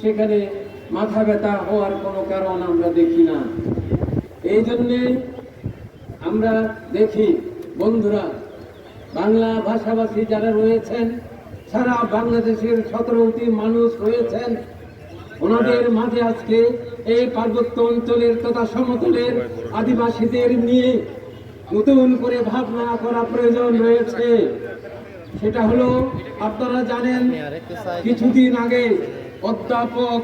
সেখানে মাথা ব্যথা হওয়ার কোনো কারণ আমরা দেখি না। এই জন্যে আমরা দেখি বন্ধুরা, বাংলা ভাষাভাষী যারা রয়েছেন, সারা বাংলাদেশের 17টি মানুষ রয়েছেন, ওনাদের মাঝে আজকে এই পার্বত্য অঞ্চলের তথা সমতলের আদিবাসীদের নিয়ে নতুন করে ভাবনা করা প্রয়োজন রয়েছে। সেটা হলো, আপনারা জানেন কিছুদিন আগে অধ্যাপক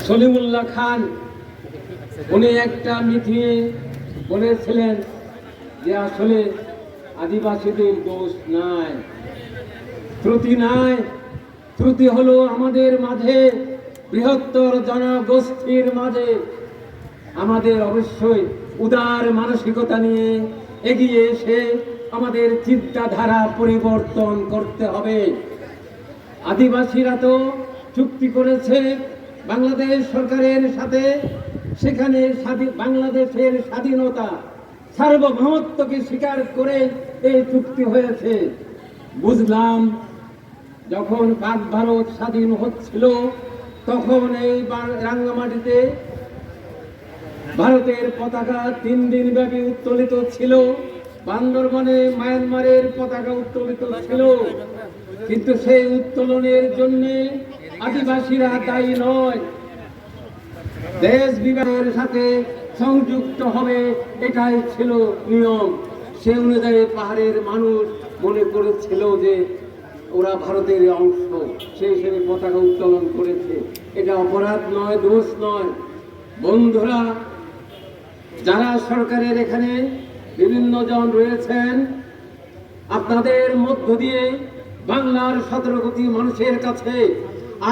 সলিমুল্লাহ খান উনি একটা মিটিংয়ে বলেছিলেন যে আসলে আদিবাসীদের দোষ নাই, ত্রুটি নাই, ত্রুটি হলো আমাদের মাঝে, বৃহত্তর জনগোষ্ঠীর মাঝে। আমাদের অবশ্যই উদার মানসিকতা নিয়ে এগিয়ে এসে আমাদের চিন্তাধারা পরিবর্তন করতে হবে। আদিবাসীরা তো চুক্তি করেছে বাংলাদেশ সরকারের সাথে, সেখানে বাংলাদেশের স্বাধীনতা সার্বভৌমত্বকে স্বীকার করে এই চুক্তি হয়েছে। বুঝলাম যখন পাক ভারত স্বাধীন হচ্ছিল তখন এই রাঙ্গামাটিতে ভারতের পতাকা 3 দিন ব্যাপী উত্তোলিত ছিল, বান্দরবনে মায়ানমারের পতাকা উত্তোলিত ছিল, কিন্তু সেই উত্তোলনের জন্য আদিবাসীরা দায়ী নয়। দেশ বিভাগের সাথে সংযুক্ত হবে, এটাই ছিল নিয়ম। সে অনুযায়ী পাহাড়ের মানুষ মনে করেছিল যে ওরা ভারতের অংশ, সেই হিসেবে পতাকা উত্তোলন করেছে। এটা অপরাধ নয়, দোষ নয়। বন্ধুরা, যারা সরকারের এখানে বিভিন্ন জন রয়েছেন, আপনাদের মধ্য দিয়ে বাংলার 17 কোটি মানুষের কাছে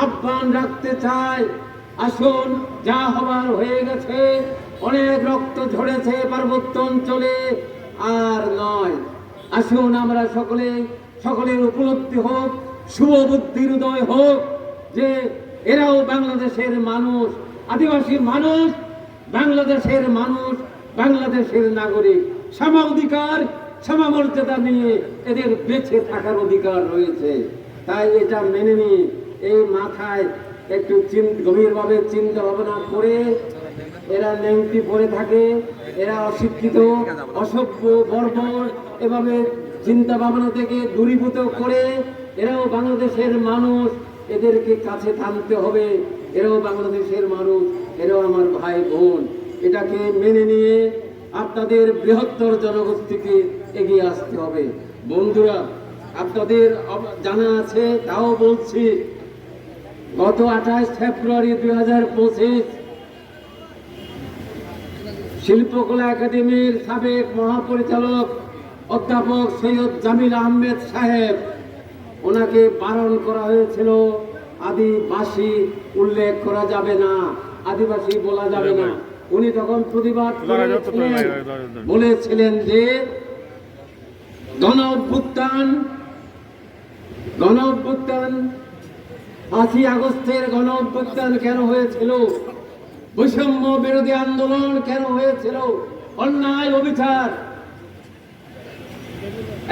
আহ্বান রাখতে চাই, আসুন, যা হবার হয়ে গেছে, অনেক রক্ত ঝরেছে পার্বত্য অঞ্চলে, আর নয়। আসুন আমরা সকলের উপলব্ধি হোক, শুভ বুদ্ধির উদয় হোক যে এরাও বাংলাদেশের মানুষ, আদিবাসী মানুষ, বাংলাদেশের মানুষ, বাংলাদেশের নাগরিক। সমাধিকার, সমমর্যাদা নিয়ে এদের বেঁচে থাকার অধিকার রয়েছে। তাই এটা মেনে নিয়ে এই মাথায় একটু গভীরভাবে চিন্তা ভাবনা করে এরা নেংটি পড়ে থাকে, এরা অশিক্ষিত, অসভ্য, বর্বর, এভাবে চিন্তা ভাবনা থেকে দূরীভূত করে এরাও বাংলাদেশের মানুষ, এদেরকে কাছে টানতে হবে। এরাও বাংলাদেশের মানুষ, এরাও আমার ভাই বোন। এটাকে মেনে নিয়ে আপনাদের বৃহত্তর জনগোষ্ঠীকে এগিয়ে আসতে হবে। বন্ধুরা, আপনাদের জানা আছে, তাও বলছি, গত 28 ফেব্রুয়ারি 2025 শিল্পকলা একাডেমির সাবেক মহাপরিচালক অধ্যাপক সৈয়দ জামিল আহমেদ সাহেব, ওনাকে বারণ করা হয়েছিল আদিবাসী উল্লেখ করা যাবে না, আদিবাসী বলা যাবে না। উনি তখন প্রতিবাদ বলেছিলেন যে গণ অভ্যুত্থান 5ই আগস্টের গণ অভ্যুত্থান কেন হয়েছিল, বৈষম্য বিরোধী আন্দোলন কেন হয়েছিল, অন্যায়, অবিচার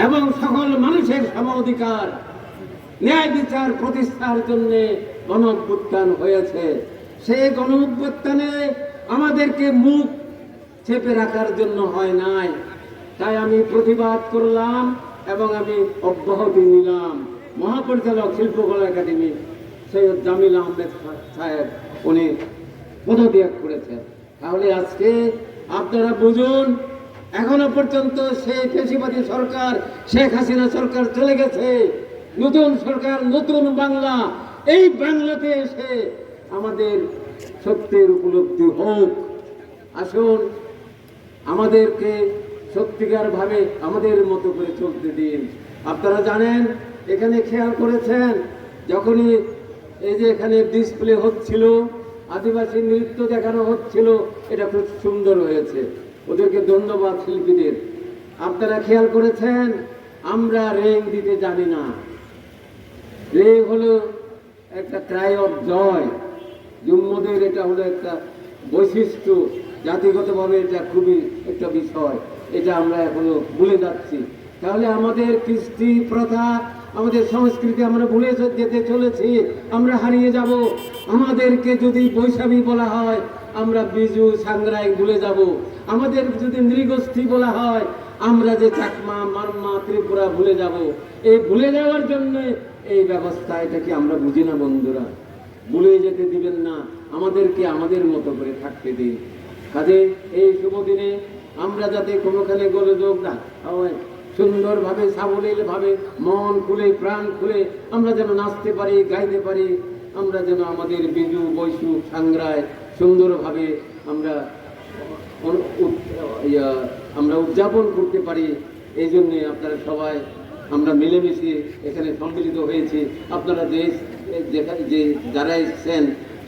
এবং সকল মানুষের সম অধিকার, ন্যায় বিচার প্রতিষ্ঠার জন্য গণ অভ্যুত্থান হয়েছে। সেই গণ অভ্যুত্থানে আমাদেরকে মুখ চেপে রাখার জন্য হয় নাই। তাই আমি প্রতিবাদ করলাম এবং আমি অব্যাহতি নিলাম। মহাপরিচালক শিল্পকলা একাডেমি সৈয়দ জামিল আহমেদ সাহেব উনি পদত্যাগ করেছেন। তাহলে আজকে আপনারা বুঝুন, এখনো পর্যন্ত সেই ফ্যাসিবাদী সরকার, শেখ হাসিনা সরকার চলে গেছে, নতুন সরকার, নতুন বাংলা, এই বাংলাতে এসে আমাদের সত্যের উপলব্ধি হোক। আসুন, আমাদেরকে সত্যিকার ভাবে আমাদের মতো করে চলতে দিন। আপনারা জানেন, এখানে খেয়াল করেছেন, যখনই এই যে এখানে ডিসপ্লে হচ্ছিল, আদিবাসী নৃত্য দেখানো হচ্ছিল, এটা খুব সুন্দর হয়েছে, ওদেরকে ধন্যবাদ শিল্পীদের। আপনারা খেয়াল করেছেন, আমরা রেং দিতে জানি না। রেং হলো একটা ক্রাই অফ জয়, জুম্মদের এটা হলো একটা বৈশিষ্ট্য, জাতিগতভাবে এটা খুবই একটা বিষয়, এটা আমরা এখনো ভুলে যাচ্ছি। তাহলে আমাদের কৃষ্টি প্রথা, আমাদের সংস্কৃতি আমরা ভুলে যেতে চলেছি, আমরা হারিয়ে যাব। আমাদেরকে যদি বৈশাখী বলা হয়, আমরা বিজু সাংগ্রাই ভুলে যাব। আমাদের যদি নৃগোষ্ঠী বলা হয়, আমরা যে চাকমা, মারমা, ত্রিপুরা ভুলে যাব। এই ভুলে যাওয়ার জন্য এই ব্যবস্থা, এটা কি আমরা বুঝি না বন্ধুরা? ভুলে যেতে দিবেন না, আমাদেরকে আমাদের মতো করে থাকতে দিন। কাজে এই শুভ দিনে আমরা যাতে কোনোখানে গোলযোগ না হয়, সুন্দরভাবে সাবলীলভাবে মন খুলে প্রাণ খুলে আমরা যেন নাচতে পারি, গাইতে পারি, আমরা যেন আমাদের বিজু বৈশু সাংগ্রায় সুন্দরভাবে আমরা আমরা উদযাপন করতে পারি। এই জন্যে আপনারা সবাই আমরা মিলেমিশে এখানে সম্মিলিত হয়েছি। আপনারা যে যারা এসছেন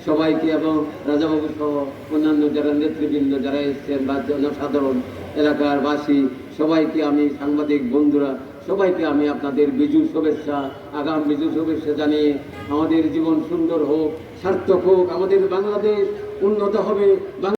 সবাইকে এবং রাজাবাবু সহ অন্যান্য যারা নেতৃবৃন্দ যারা এসছেন বা জনসাধারণ এলাকার বাসী সবাইকে আমি, সাংবাদিক বন্ধুরা সবাইকে আমি আপনাদের বিজু শুভেচ্ছা, আগাম বিজু শুভেচ্ছা জানিয়ে আমাদের জীবন সুন্দর হোক, সার্থক হোক, আমাদের বাংলাদেশ উন্নত হবে।